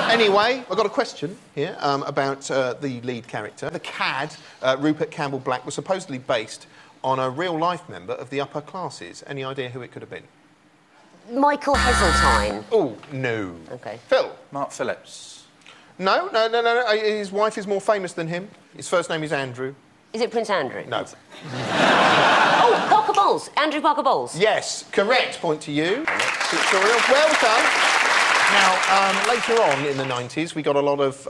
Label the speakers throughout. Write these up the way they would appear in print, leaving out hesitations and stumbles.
Speaker 1: Anyway, I've got a question here about the lead character. The cad, Rupert Campbell Black, was supposedly based on a real-life member of the upper classes. Any idea who it could have been?
Speaker 2: Michael Heseltine.
Speaker 1: Oh, no.
Speaker 2: OK.
Speaker 1: Phil?
Speaker 3: Mark Phillips.
Speaker 1: No. His wife is more famous than him. His first name is Andrew.
Speaker 2: Is it Prince Andrew?
Speaker 1: No.
Speaker 2: Oh, Parker Bowles. Andrew Parker Bowles.
Speaker 1: Yes, correct. Point to you. Victoria. Well done. Now, later on in the 90s, we got a lot of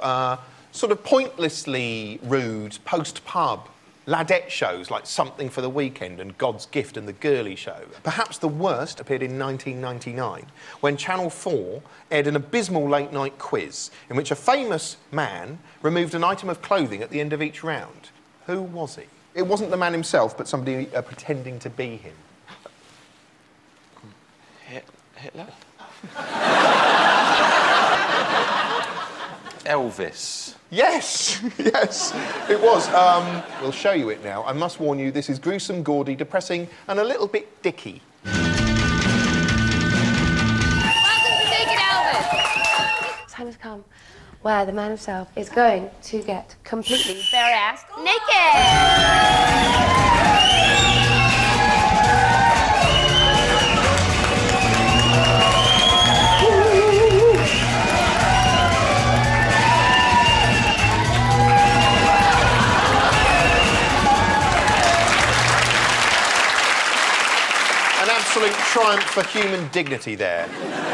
Speaker 1: sort of pointlessly rude post-pub ladette shows like Something for the Weekend and God's Gift and The Girly Show. Perhaps the worst appeared in 1999 when Channel 4 aired an abysmal late-night quiz in which a famous man removed an item of clothing at the end of each round. Who was he? It wasn't the man himself, but somebody pretending to be him.
Speaker 3: Hitler? Elvis.
Speaker 1: Yes, yes, it was. We'll show you it now. I must warn you, this is gruesome, gaudy, depressing, and a little bit dicky.
Speaker 4: Welcome to Naked Elvis! Time has come where the man himself is going to get completely bare-assed naked!
Speaker 1: Absolute triumph for human dignity there.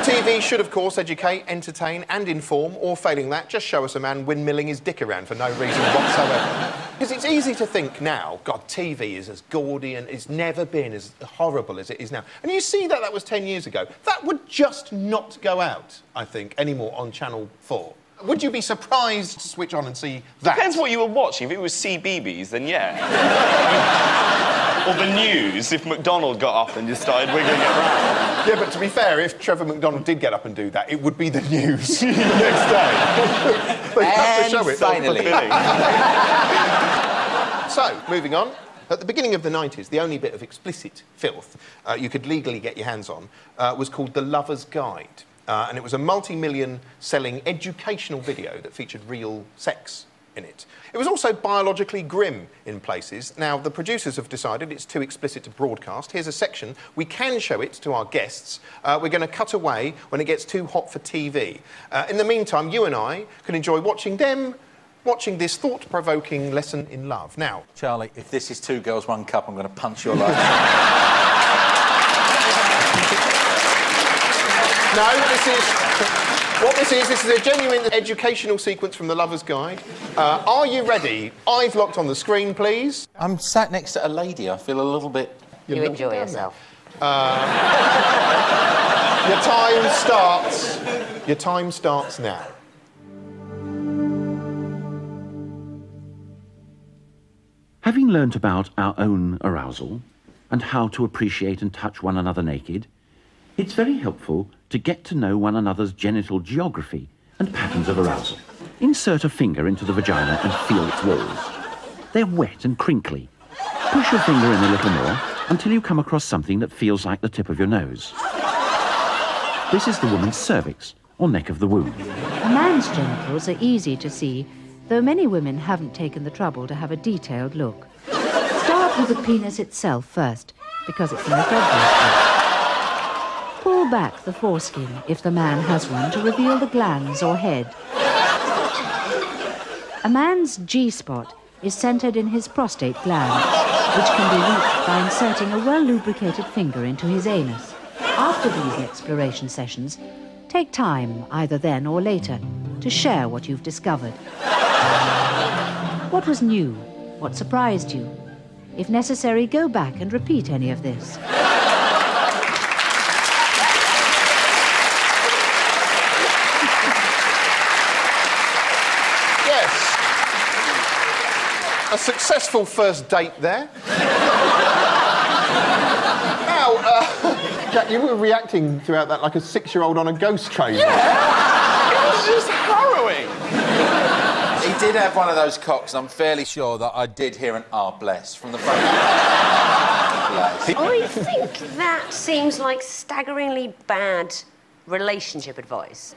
Speaker 1: TV should, of course, educate, entertain and inform, or failing that, just show us a man windmilling his dick around for no reason whatsoever. Because it's easy to think now, God, TV is as gaudy and it's never been as horrible as it is now. And you see that was 10 years ago. That would just not go out, I think, anymore on Channel 4. Would you be surprised to switch on and see that?
Speaker 5: Depends what you were watching. If it was CBeebies, then yeah. Or the news, if McDonald got up and just started wiggling it around.
Speaker 1: Yeah, but to be fair, if Trevor McDonald did get up and do that, it would be the news the next day. They have to show it.
Speaker 3: Finally.
Speaker 1: So, moving on. At the beginning of the 90s, the only bit of explicit filth you could legally get your hands on was called The Lover's Guide. And it was a multi-million selling educational video that featured real sex in it. It was also biologically grim in places. Now, the producers have decided it's too explicit to broadcast. Here's a section. We can show it to our guests. We're going to cut away when it gets too hot for TV. In the meantime, you and I can enjoy watching this thought-provoking lesson in love. Now...
Speaker 3: Charlie, if this is Two Girls, One Cup, I'm going to punch your life.
Speaker 1: No, this is a genuine educational sequence from The Lover's Guide. Are you ready? Eyes locked on the screen, please.
Speaker 3: I'm sat next to a lady. I feel a little bit...
Speaker 2: You enjoy yourself.
Speaker 1: Your time starts. Your time starts now.
Speaker 6: Having learnt about our own arousal and how to appreciate and touch one another naked, it's very helpful to get to know one another's genital geography and patterns of arousal. Insert a finger into the vagina and feel its walls. They're wet and crinkly. Push your finger in a little more until you come across something that feels like the tip of your nose. This is the woman's cervix, or neck of the womb.
Speaker 7: A man's genitals are easy to see, though many women haven't taken the trouble to have a detailed look. Start with the penis itself first, because it's the most obvious. Pull back the foreskin, if the man has one, to reveal the glands or head. A man's G-spot is centred in his prostate gland, which can be reached by inserting a well-lubricated finger into his anus. After these exploration sessions, take time, either then or later, to share what you've discovered. What was new? What surprised you? If necessary, go back and repeat any of this.
Speaker 1: A successful first date there. Now, Jack, you were reacting throughout that like a 6-year-old on a ghost train.
Speaker 5: Yeah! It was just harrowing.
Speaker 3: He did have one of those cocks, and I'm fairly sure that I did hear an "ah, bless" from the front.
Speaker 2: I think that seems like staggeringly bad relationship advice.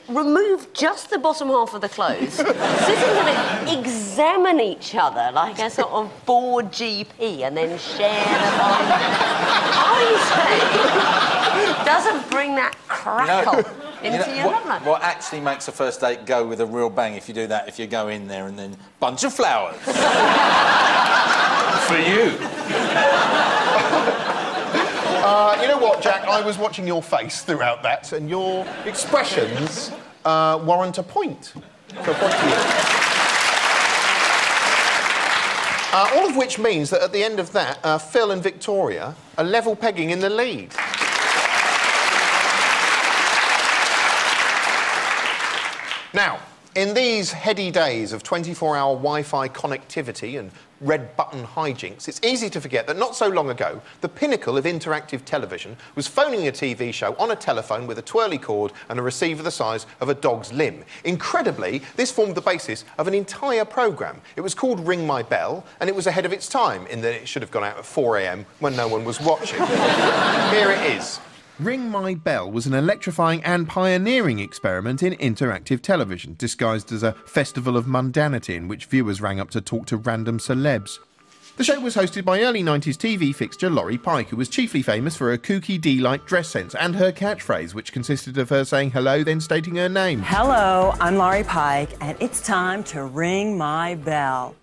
Speaker 2: remove just the bottom half of the clothes, sit and examine each other like a sort of bored GP and then share the bond. Are you saying doesn't bring that crackle into your love life?
Speaker 3: What actually makes a first date go with a real bang if you do that, if you go in there and then bunch of flowers. For you.
Speaker 1: You know what, Jack? I was watching your face throughout that, and your expressions warrant a point. So, point to you. All of which means that at the end of that, Phil and Victoria are level pegging in the lead. Now, in these heady days of 24-hour Wi-Fi connectivity and red button hijinks, it's easy to forget that not so long ago, the pinnacle of interactive television was phoning a TV show on a telephone with a twirly cord and a receiver the size of a dog's limb. Incredibly, this formed the basis of an entire programme. It was called Ring My Bell, and it was ahead of its time in that it should have gone out at 4 a.m. when no one was watching. Here it is. Ring My Bell was an electrifying and pioneering experiment in interactive television, disguised as a festival of mundanity in which viewers rang up to talk to random celebs. The show was hosted by early 90s TV fixture Laurie Pike, who was chiefly famous for her kooky D-like dress sense and her catchphrase, which consisted of her saying hello, then stating her name.
Speaker 8: Hello, I'm Laurie Pike, and it's time to ring my bell.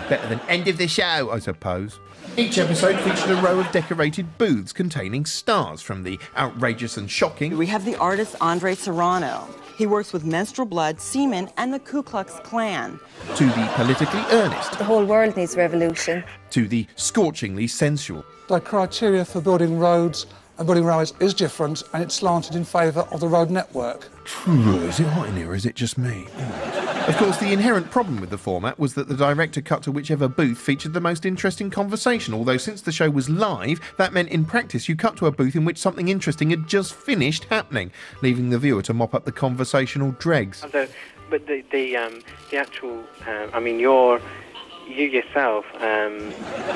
Speaker 1: Better than end of the show, I suppose. Each episode featured a row of decorated booths containing stars, from the outrageous and shocking...
Speaker 8: We have the artist Andre Serrano. He works with menstrual blood, semen, and the Ku Klux Klan.
Speaker 1: ...to the politically earnest.
Speaker 9: The whole world needs revolution.
Speaker 1: ...to the scorchingly sensual.
Speaker 10: The criteria for building roads and building railways is different, and it's slanted in favour of the road network.
Speaker 1: Is it hot in here, or is it just me? Of course, the inherent problem with the format was that the director cut to whichever booth featured the most interesting conversation, although since the show was live, that meant in practice you cut to a booth in which something interesting had just finished happening, leaving the viewer to mop up the conversational dregs.
Speaker 11: But the actual, you yourself...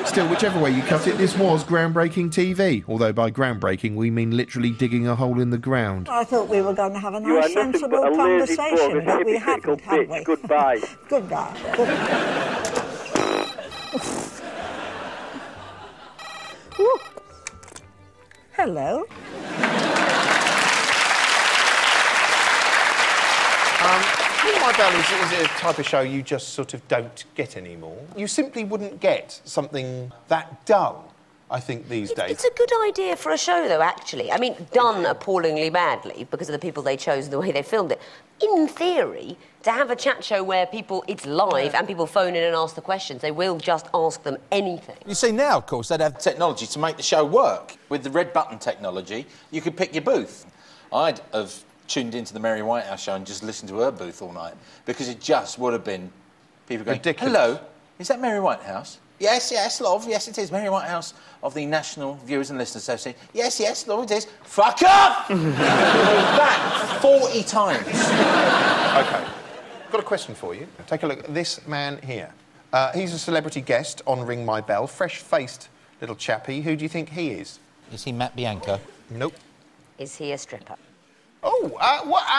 Speaker 1: Still, whichever way you cut it, this was groundbreaking TV. Although by groundbreaking, we mean literally digging a hole in the ground.
Speaker 12: I thought we were going to have a nice, sensible conversation, but we haven't, have we?
Speaker 11: Goodbye.
Speaker 12: Goodbye. Hello.
Speaker 1: Ring My Bell is a type of show you just sort of don't get anymore. You simply wouldn't get something that dull, I think, these days.
Speaker 2: It's a good idea for a show, though, actually. I mean, done appallingly badly because of the people they chose and the way they filmed it. In theory, to have a chat show where it's live and people phone in and ask the questions, they will just ask them anything.
Speaker 3: You see, now, of course, they'd have technology to make the show work. With the red button technology, you could pick your booth. I'd have tuned into the Mary Whitehouse show and just listened to her booth all night, because it just would have been people going,
Speaker 1: ridiculous.
Speaker 3: Hello, is that Mary Whitehouse? Yes, love, yes it is. Mary Whitehouse of the National Viewers and Listeners Association. Yes, love, it is. Fuck off! That 40 times.
Speaker 1: OK. Got a question for you. Take a look at this man here. He's a celebrity guest on Ring My Bell, fresh-faced little chappie. Who do you think he is?
Speaker 3: Is he Matt Bianca?
Speaker 1: Nope.
Speaker 2: Is he a stripper?
Speaker 1: Oh,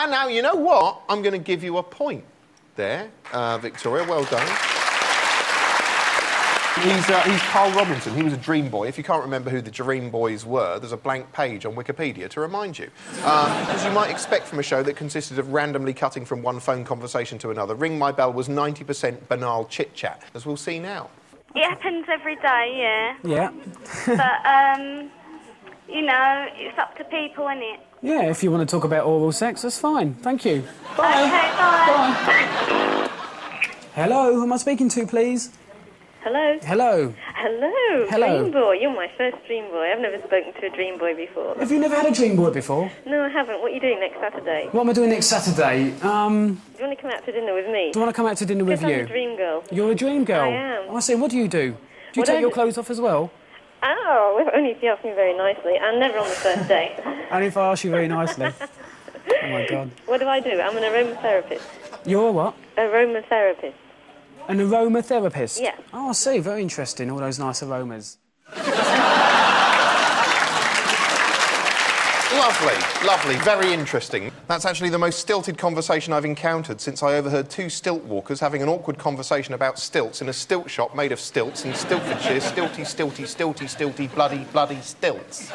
Speaker 1: now, you know what? I'm going to give you a point there, Victoria. Well done. He's Carl Robinson. He was a dream boy. If you can't remember who the dream boys were, there's a blank page on Wikipedia to remind you. As you might expect from a show that consisted of randomly cutting from one phone conversation to another, Ring My Bell was 90% banal chit-chat, as we'll see now.
Speaker 13: It happens every day, yeah.
Speaker 14: Yeah.
Speaker 13: But, it's up to people, innit?
Speaker 14: Yeah, if you want to talk about oral sex, that's fine. Thank you. Bye.
Speaker 13: OK, bye.
Speaker 14: Hello, who am I speaking to, please?
Speaker 13: Hello.
Speaker 14: Hello.
Speaker 13: Hello. Dream boy. You're my first dream boy. I've never spoken to a dream boy before.
Speaker 14: Have you never had a dream boy before?
Speaker 13: No, I haven't. What are you doing next Saturday?
Speaker 14: What am I doing next Saturday?
Speaker 13: Do you want to come out to dinner with me?
Speaker 14: Do you want to come out to dinner with you?
Speaker 13: I'm a dream girl.
Speaker 14: You're a dream girl?
Speaker 13: I am.
Speaker 14: Oh, I see. What do you do? Do you take your clothes off as well?
Speaker 13: Oh, only if you ask me very nicely. And never on the first date.
Speaker 14: Only if I ask you very nicely. Oh, my God.
Speaker 13: What do? I'm an aromatherapist.
Speaker 14: You're a what?
Speaker 13: Aromatherapist.
Speaker 14: An aromatherapist?
Speaker 13: Yeah.
Speaker 14: Oh, I see. Very interesting, all those nice aromas.
Speaker 1: Well, Lovely, lovely, very interesting. That's actually the most stilted conversation I've encountered since I overheard two stilt walkers having an awkward conversation about stilts in a stilt shop made of stilts in Stiltfordshire. Stilty, stilty, stilty, stilty, bloody, bloody stilts.